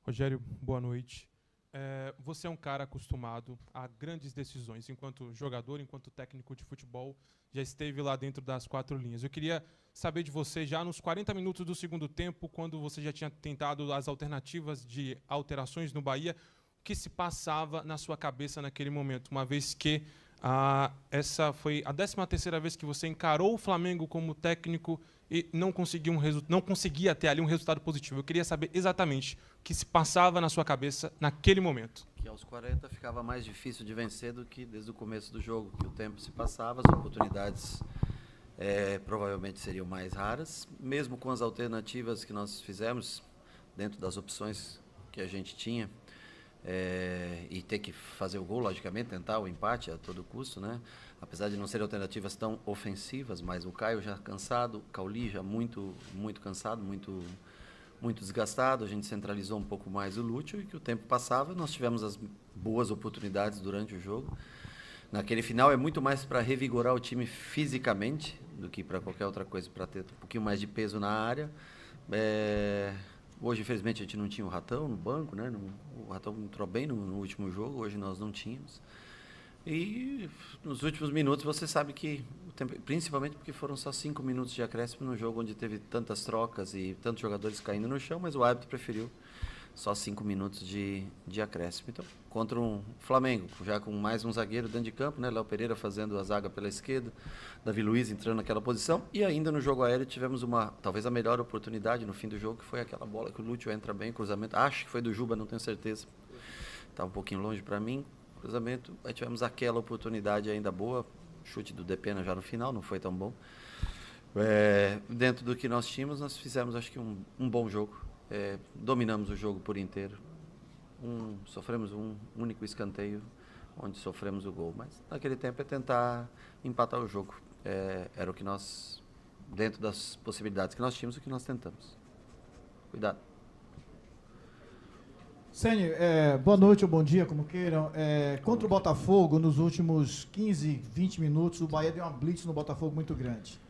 Rogério, boa noite. Você é um cara acostumado a grandes decisões, enquanto jogador, enquanto técnico de futebol, já esteve lá dentro das quatro linhas. Eu queria saber de você, já nos 40 minutos do segundo tempo, quando você já tinha tentado as alternativas de alterações no Bahia, o que se passava na sua cabeça naquele momento, uma vez que essa foi a 13ª vez que você encarou o Flamengo como técnico e não conseguia ter ali um resultado positivo. Eu queria saber exatamente o que se passava na sua cabeça naquele momento. Que aos 40 ficava mais difícil de vencer do que desde o começo do jogo, que o tempo se passava, as oportunidades provavelmente seriam mais raras, mesmo com as alternativas que nós fizemos, dentro das opções que a gente tinha, e ter que fazer o gol, logicamente, tentar o empate a todo custo, né? Apesar de não serem alternativas tão ofensivas, mas o Caio já cansado, o Cauli já muito cansado, muito desgastado, a gente centralizou um pouco mais o Lúcio e que o tempo passava, nós tivemos as boas oportunidades durante o jogo. Naquele final é muito mais para revigorar o time fisicamente do que para qualquer outra coisa, para ter um pouquinho mais de peso na área. Hoje, infelizmente, a gente não tinha o Ratão no banco, né? O Ratão entrou bem no último jogo, hoje nós não tínhamos. E nos últimos minutos você sabe que, principalmente porque foram só 5 minutos de acréscimo no jogo onde teve tantas trocas e tantos jogadores caindo no chão, mas o árbitro preferiu só 5 minutos de acréscimo. Então, contra um Flamengo, já com mais um zagueiro dentro de campo, né? Léo Pereira fazendo a zaga pela esquerda, Davi Luiz entrando naquela posição, e ainda no jogo aéreo tivemos talvez a melhor oportunidade no fim do jogo, que foi aquela bola que o Lúcio entra bem, cruzamento, acho que foi do Juba, não tenho certeza, está um pouquinho longe para mim, cruzamento, aí tivemos aquela oportunidade ainda boa, chute do Depena já no final, não foi tão bom. Dentro do que nós tínhamos, nós fizemos acho que um bom jogo, dominamos o jogo por inteiro, sofremos um único escanteio onde sofremos o gol, mas naquele tempo é tentar empatar o jogo, era o que nós, dentro das possibilidades que nós tínhamos, o que nós tentamos. Cuidado. Sênio, boa noite ou bom dia, como queiram. Contra o Botafogo, nos últimos 15, 20 minutos, o Bahia deu uma blitz no Botafogo muito grande.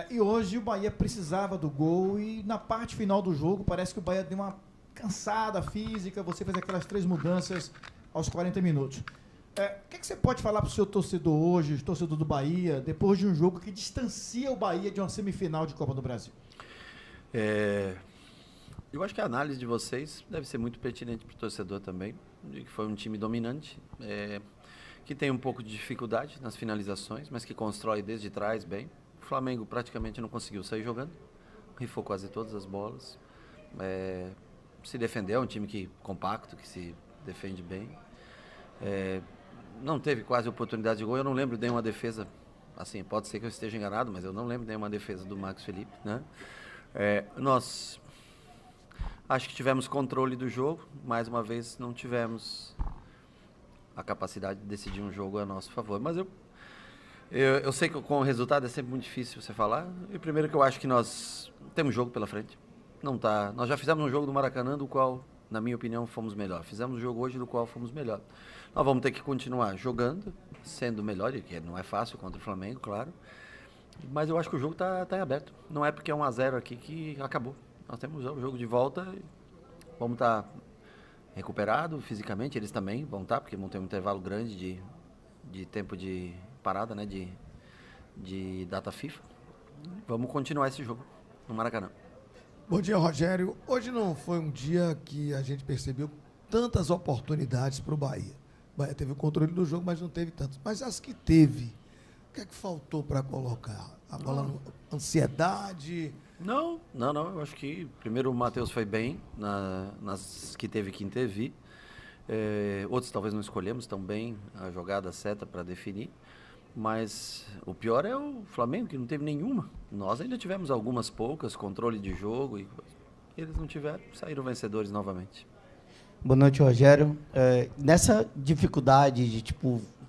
E hoje o Bahia precisava do gol e na parte final do jogo parece que o Bahia deu uma cansada física, você fez aquelas 3 mudanças aos 40 minutos. O que você pode falar para o seu torcedor hoje, torcedor do Bahia, depois de um jogo que distancia o Bahia de uma semifinal de Copa do Brasil? Eu acho que a análise de vocês deve ser muito pertinente para o torcedor também, de que foi um time dominante, que tem um pouco de dificuldade nas finalizações, mas que constrói desde trás bem. O Flamengo praticamente não conseguiu sair jogando, rifou quase todas as bolas, se defendeu, é um time compacto, que se defende bem, não teve quase oportunidade de gol, eu não lembro de nenhuma defesa, assim, pode ser que eu esteja enganado, mas eu não lembro de nenhuma defesa do Marcos Felipe, né? Nós acho que tivemos controle do jogo, mais uma vez não tivemos a capacidade de decidir um jogo a nosso favor, mas eu sei que com o resultado é sempre muito difícil você falar, e primeiro que eu acho que nós temos jogo pela frente, nós já fizemos um jogo do Maracanã do qual, na minha opinião, fomos melhor, fizemos um jogo hoje do qual fomos melhor, nós vamos ter que continuar jogando, sendo melhor, e que não é fácil contra o Flamengo, claro, mas eu acho que o jogo está em aberto, não é porque é 1-0 aqui que acabou. Nós temos o jogo de volta, vamos estar recuperados fisicamente, eles também vão estar, porque vão ter um intervalo grande de tempo de parada, né, de data FIFA. Vamos continuar esse jogo no Maracanã. Bom dia, Rogério. Hoje não foi um dia que a gente percebeu tantas oportunidades para o Bahia. O Bahia teve o controle do jogo, mas não teve tantas. Mas as que teve, o que é que faltou para colocar? A bola, ansiedade... Não, eu acho que primeiro o Matheus foi bem nas que teve que intervir, outros talvez não escolhemos tão bem a jogada certa para definir, mas o pior é o Flamengo, que não teve nenhuma. Nós ainda tivemos algumas poucas, controle de jogo, e eles não tiveram, saíram vencedores novamente. Boa noite, Rogério. Nessa dificuldade de,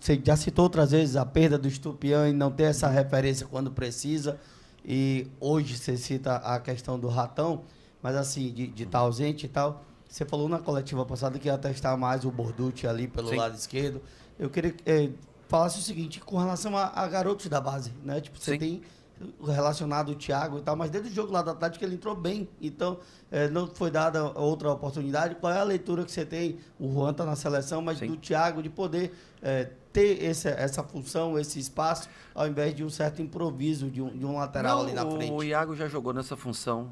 você já citou outras vezes a perda do Estupião e não ter essa referência quando precisa, e hoje você cita a questão do Ratão, mas assim, de estar ausente e tal. Você falou na coletiva passada que ia testar mais o Borducci ali pelo Sim. lado esquerdo. Eu queria que falasse o seguinte, com relação a garotos da base, né? Você Sim. tem relacionado ao Thiago e tal, mas desde o jogo lá do Atlético ele entrou bem, então não foi dada outra oportunidade. Qual é a leitura que você tem? O Juan está na seleção, mas Sim. do Thiago, de poder ter essa função, esse espaço, ao invés de um certo improviso de um lateral ali na frente. O Iago já jogou nessa função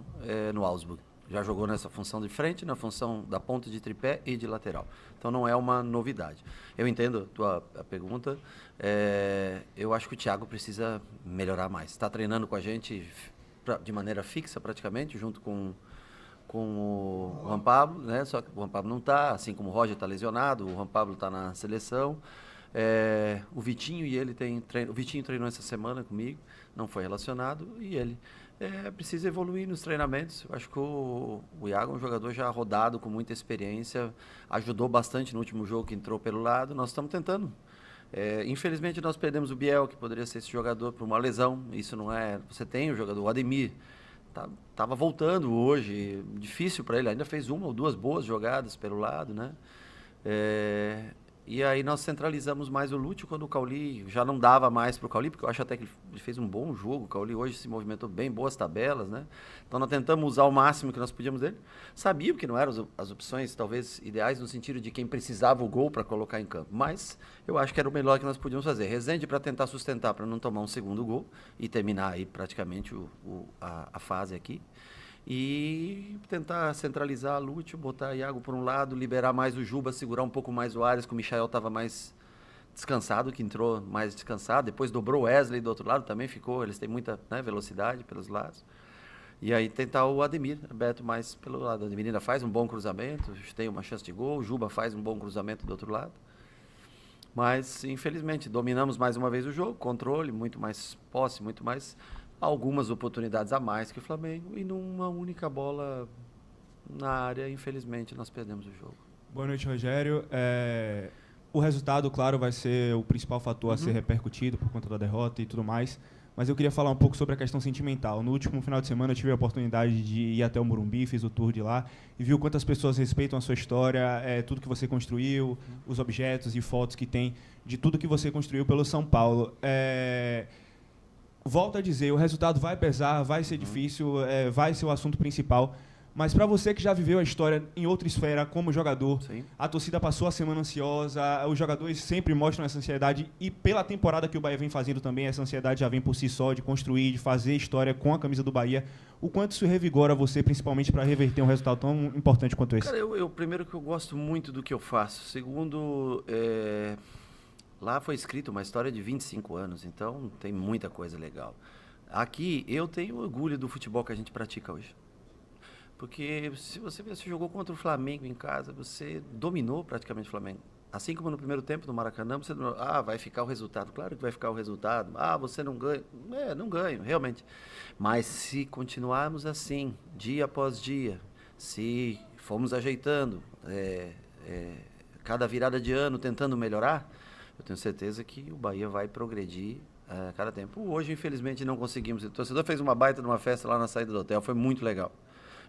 no Augsburg. Já jogou nessa função de frente, na função da ponta de tripé e de lateral. Então não é uma novidade. Eu entendo a pergunta. Eu acho que o Thiago precisa melhorar mais. Está treinando com a gente de maneira fixa, praticamente, junto com o Juan Pablo, né? Só que o Juan Pablo não está, assim como o Roger está lesionado, o Juan Pablo está na seleção. O Vitinho e ele o Vitinho treinou essa semana comigo, não foi relacionado, e ele precisa evoluir nos treinamentos. Eu acho que o Iago é um jogador já rodado, com muita experiência, ajudou bastante no último jogo que entrou pelo lado. Nós estamos tentando. Infelizmente nós perdemos o Biel, que poderia ser esse jogador, por uma lesão. Isso não é... Você tem o jogador, o Ademir, estava voltando hoje, difícil para ele, ainda fez 1 ou 2 boas jogadas pelo lado, né? E aí nós centralizamos mais o Lúcio quando o Cauli já não dava mais para o Cauli, porque eu acho até que ele fez um bom jogo. O Cauli hoje se movimentou bem, boas tabelas, né? Então nós tentamos usar o máximo que nós podíamos dele. Sabia que não eram as opções talvez ideais no sentido de quem precisava o gol para colocar em campo, mas eu acho que era o melhor que nós podíamos fazer. Rezende para tentar sustentar, para não tomar um segundo gol e terminar aí praticamente a fase aqui. E tentar centralizar a Lúcio, botar Iago por um lado, liberar mais o Juba, segurar um pouco mais o Arias, que o Michael estava mais descansado, que entrou mais descansado. Depois dobrou o Wesley do outro lado, também ficou. Eles têm muita velocidade pelos lados. E aí tentar o Ademir, Beto mais pelo lado. O Ademir ainda faz um bom cruzamento, tem uma chance de gol. O Juba faz um bom cruzamento do outro lado. Mas, infelizmente, dominamos mais uma vez o jogo, controle, muito mais posse, muito mais... algumas oportunidades a mais que o Flamengo, e numa única bola na área, infelizmente, nós perdemos o jogo. Boa noite, Rogério. O resultado, claro, vai ser o principal fator a ser repercutido por conta da derrota e tudo mais, mas eu queria falar um pouco sobre a questão sentimental. No último final de semana eu tive a oportunidade de ir até o Morumbi, fiz o tour de lá e vi o quanto as pessoas respeitam a sua história, tudo que você construiu, os objetos e fotos que tem de tudo que você construiu pelo São Paulo. Volto a dizer, o resultado vai pesar, vai ser difícil, vai ser o assunto principal. Mas para você que já viveu a história em outra esfera como jogador, Sim. a torcida passou a semana ansiosa, os jogadores sempre mostram essa ansiedade e pela temporada que o Bahia vem fazendo também, essa ansiedade já vem por si só de construir, de fazer história com a camisa do Bahia. O quanto isso revigora você, principalmente para reverter um resultado tão importante quanto esse? Cara, primeiro que eu gosto muito do que eu faço. Segundo, lá foi escrito uma história de 25 anos, então tem muita coisa legal. Aqui eu tenho orgulho do futebol que a gente pratica hoje. Porque se você jogou contra o Flamengo em casa, você dominou praticamente o Flamengo. Assim como no primeiro tempo do Maracanã, você vai ficar o resultado. Claro que vai ficar o resultado. Você não ganha. Não ganho, realmente. Mas se continuarmos assim, dia após dia, se formos ajeitando, cada virada de ano tentando melhorar, eu tenho certeza que o Bahia vai progredir a cada tempo. Hoje, infelizmente, não conseguimos. O torcedor fez uma baita numa festa lá na saída do hotel, foi muito legal.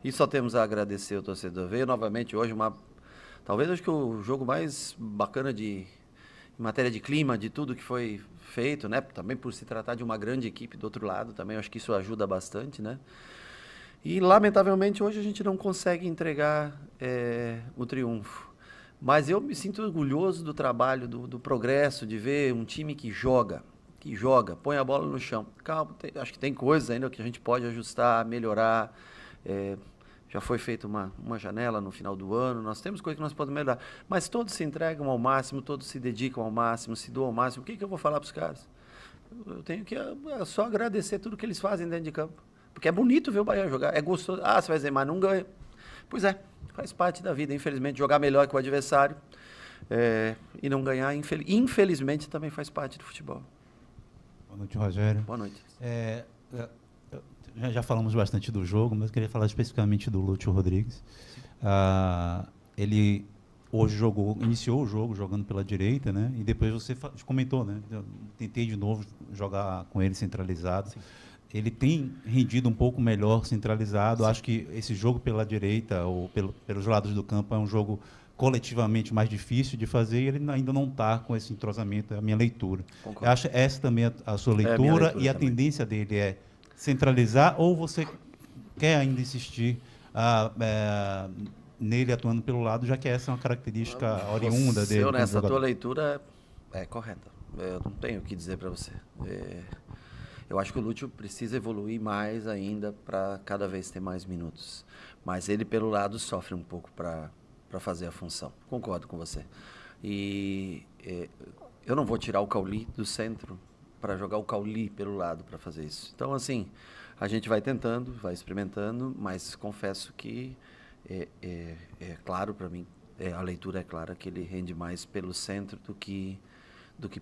E só temos a agradecer ao torcedor. Veio novamente hoje talvez acho que o jogo mais bacana em matéria de clima, de tudo que foi feito, né? Também por se tratar de uma grande equipe do outro lado, também acho que isso ajuda bastante, né? E lamentavelmente hoje a gente não consegue entregar o triunfo. Mas eu me sinto orgulhoso do trabalho, do progresso, de ver um time que joga, põe a bola no chão. Calma, acho que tem coisas ainda que a gente pode ajustar, melhorar. Já foi feita uma janela no final do ano, nós temos coisas que nós podemos melhorar, mas todos se entregam ao máximo, todos se dedicam ao máximo, se doam ao máximo. O que eu vou falar para os caras? Eu tenho que só agradecer tudo que eles fazem dentro de campo, porque é bonito ver o Bahia jogar, é gostoso. Você vai dizer, mas não ganha. Pois faz parte da vida, infelizmente, jogar melhor que o adversário e não ganhar, infelizmente, também faz parte do futebol. Boa noite, Rogério. Boa noite. Já falamos bastante do jogo, mas eu queria falar especificamente do Lúcio Rodrigues. Ele hoje iniciou o jogo jogando pela direita, né? E depois você comentou, né? Eu tentei de novo jogar com ele centralizado. Sim. Ele tem rendido um pouco melhor centralizado. Sim. Acho que esse jogo pela direita ou pelos lados do campo é um jogo coletivamente mais difícil de fazer e ele ainda não está com esse entrosamento, é a minha leitura. Concordo. Eu acho essa também a sua minha leitura, leitura e a também. tendência dele é centralizar, ou você quer ainda insistir nele atuando pelo lado, já que essa é uma característica oriunda dele. como A tua jogador. leitura é correta. Eu não tenho o que dizer para você. Eu acho que o Lúcio precisa evoluir mais ainda para cada vez ter mais minutos. Mas ele, pelo lado, sofre um pouco para fazer a função. Concordo com você. E eu não vou tirar o Cauli do centro para jogar o Cauli pelo lado para fazer isso. Então, assim, a gente vai tentando, vai experimentando, mas confesso que é claro para mim, a leitura é clara que ele rende mais pelo centro do que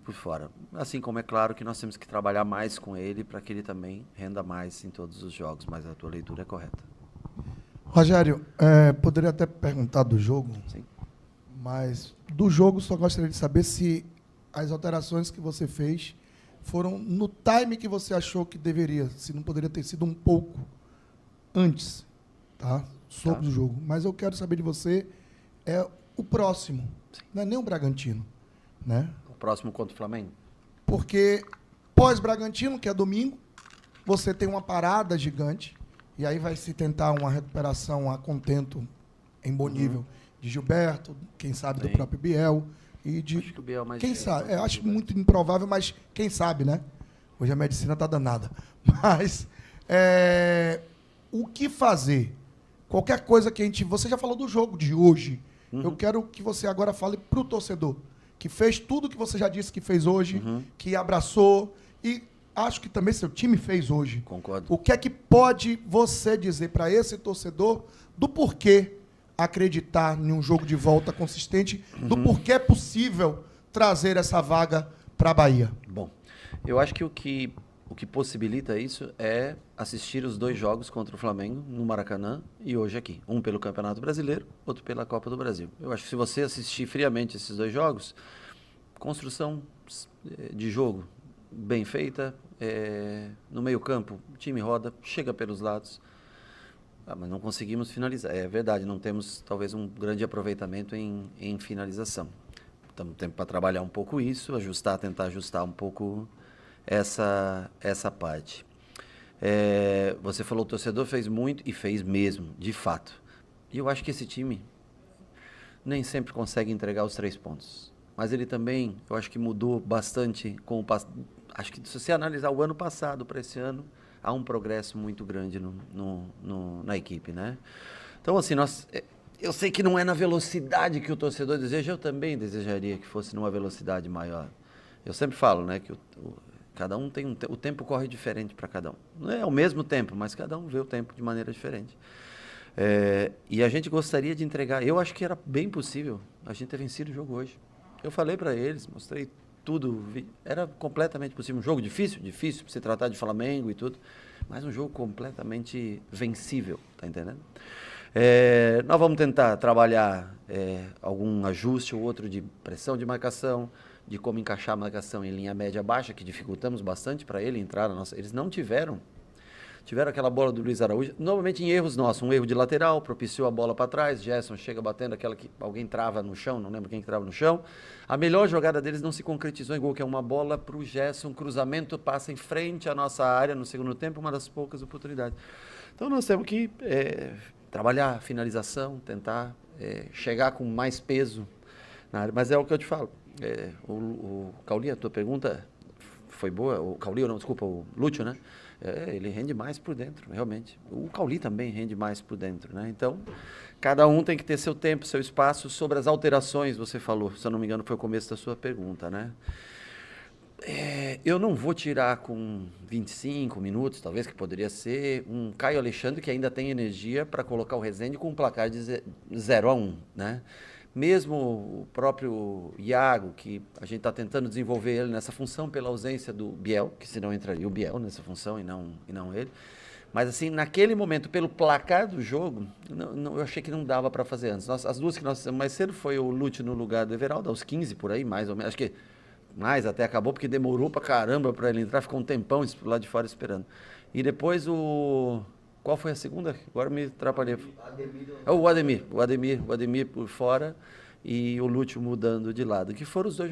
por fora. Assim como é claro que nós temos que trabalhar mais com ele para que ele também renda mais em todos os jogos, mas a tua leitura é correta. Rogério, poderia até perguntar do jogo, Sim. mas do jogo só gostaria de saber se as alterações que você fez foram no time que você achou que deveria, se não poderia ter sido um pouco antes, tá? Sobre o jogo. Mas eu quero saber de você o próximo, não é nem o Bragantino, né? O próximo contra o Flamengo? Porque pós-Bragantino, que é domingo, você tem uma parada gigante, e aí vai se tentar uma recuperação a contento em bom nível de Gilberto, quem sabe do próprio Biel, e de... Acho que o Biel é mais quem direto, sabe? Eu acho Gilberto. muito improvável, mas quem sabe, né? Hoje a medicina tá danada. Mas o que fazer? Qualquer coisa que a gente... Você já falou do jogo de hoje. Eu quero que você agora fale para o torcedor, que fez tudo que você já disse que fez hoje, que abraçou, e acho que também seu time fez hoje. Concordo. O que é que pode você dizer para esse torcedor do porquê acreditar em um jogo de volta consistente, do porquê é possível trazer essa vaga para a Bahia? Bom, eu acho que o que possibilita isso é assistir os 2 jogos contra o Flamengo no Maracanã e hoje aqui. Um pelo Campeonato Brasileiro, outro pela Copa do Brasil. Eu acho que se você assistir friamente esses 2 jogos, construção de jogo bem feita, no meio-campo, o time roda, chega pelos lados, mas não conseguimos finalizar. É verdade, não temos talvez um grande aproveitamento em finalização. Estamos tempo para trabalhar um pouco isso, tentar ajustar um pouco essa parte. Você falou, o torcedor fez muito e fez mesmo, de fato. E eu acho que esse time nem sempre consegue entregar os 3 pontos. Mas ele também, eu acho que mudou bastante com o passado. Acho que se você analisar o ano passado para esse ano, há um progresso muito grande na equipe, né? Então, assim, eu sei que não é na velocidade que o torcedor deseja, eu também desejaria que fosse numa velocidade maior. Eu sempre falo, né, que cada um tem o tempo corre diferente para cada um. Não é o mesmo tempo, mas cada um vê o tempo de maneira diferente. E a gente gostaria de entregar. Eu acho que era bem possível a gente ter vencido o jogo hoje. Eu falei para eles, mostrei tudo. Era completamente possível. Um jogo difícil, para se tratar de Flamengo e tudo, mas um jogo completamente vencível, tá entendendo? Nós vamos tentar trabalhar algum ajuste ou outro de pressão de marcação, de como encaixar a marcação em linha média baixa, que dificultamos bastante para ele entrar na nossa... Eles não tiveram aquela bola do Luiz Araújo, normalmente em erros nossos, um erro de lateral, propiciou a bola para trás, Gerson chega batendo aquela que alguém trava no chão, não lembro quem que trava no chão. A melhor jogada deles não se concretizou em gol, que é uma bola para o Gerson, um cruzamento, passa em frente à nossa área no segundo tempo, uma das poucas oportunidades. Então nós temos que trabalhar a finalização, tentar chegar com mais peso na área, mas é o que eu te falo. O Cauli, a tua pergunta foi boa, o Cauli, não, desculpa, o Lúcio, né? Ele rende mais por dentro, realmente. O Cauli também rende mais por dentro, né? Então, cada um tem que ter seu tempo, seu espaço. Sobre as alterações, você falou, se eu não me engano, foi o começo da sua pergunta, né? Eu não vou tirar com 25 minutos, talvez, que poderia ser, um Caio Alexandre que ainda tem energia para colocar o Rezende com um placar de 0-1, né? Mesmo o próprio Iago, que a gente está tentando desenvolver ele nessa função pela ausência do Biel, que senão entraria o Biel nessa função e não ele. Mas assim, naquele momento, pelo placar do jogo, eu achei que não dava para fazer antes. As duas que nós fizemos mais cedo foi o Lúcio no lugar do Everaldo, aos 15 por aí, mais ou menos. Acho que mais até acabou, porque demorou para caramba para ele entrar, ficou um tempão lá de fora esperando. E depois qual foi a segunda? Agora me atrapalhei. O Ademir por fora. e o Lúcio mudando de lado, que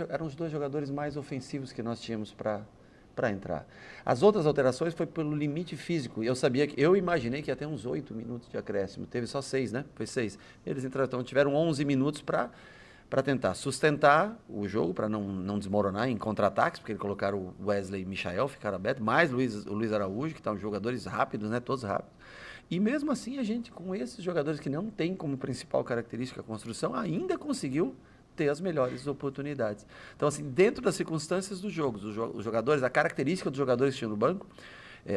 eram os dois jogadores mais ofensivos que nós tínhamos para entrar. As outras alterações foi pelo limite físico. Eu imaginei que ia ter uns 8 minutos de acréscimo. Teve só 6, né? Foi 6. Eles entraram, então tiveram 11 minutos para tentar sustentar o jogo, para não desmoronar em contra-ataques, porque eles colocaram o Wesley e Michael, ficaram abertos, mais o Luiz Araújo, que estão jogadores rápidos, né? Todos rápidos. E mesmo assim, a gente, com esses jogadores que não tem como principal característica a construção, ainda conseguiu ter as melhores oportunidades. Então, assim, dentro das circunstâncias dos jogos, os jogadores, a característica dos jogadores que tinham no banco,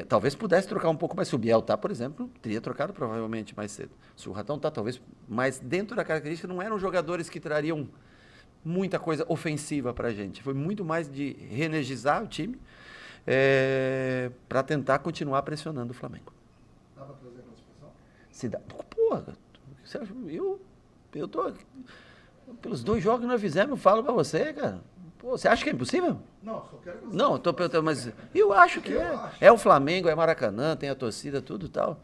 talvez pudesse trocar um pouco mais. Se o Biel tá, por exemplo, teria trocado provavelmente mais cedo. Se o Ratão tá, talvez. Mas dentro da característica não eram jogadores que trariam muita coisa ofensiva para a gente. Foi muito mais de reenergizar o time para tentar continuar pressionando o Flamengo. Dá para trazer a classificação? Se dá. Porra, você acha, eu tô. Pelos 2 jogos que nós fizemos, eu falo para você, cara. Pô, você acha que é impossível? Não, só quero que você... Não, eu tô perguntando, mas eu acho que é. É o Flamengo, é Maracanã, tem a torcida, tudo e tal.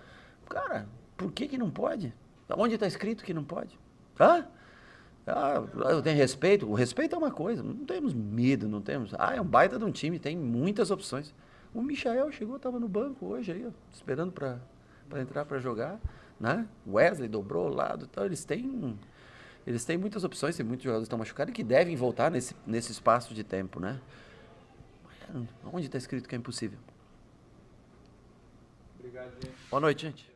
Cara, por que não pode? Onde está escrito que não pode? Eu tenho respeito. O respeito é uma coisa, não temos medo, não temos. É um baita de um time, tem muitas opções. O Michael chegou, estava no banco hoje aí, ó, esperando para entrar para jogar, né? O Wesley dobrou o lado e tal. Eles têm muitas opções, tem muitos jogadores que estão machucados e que devem voltar nesse espaço de tempo, né? Onde está escrito que é impossível? Obrigado, gente. Boa noite, gente.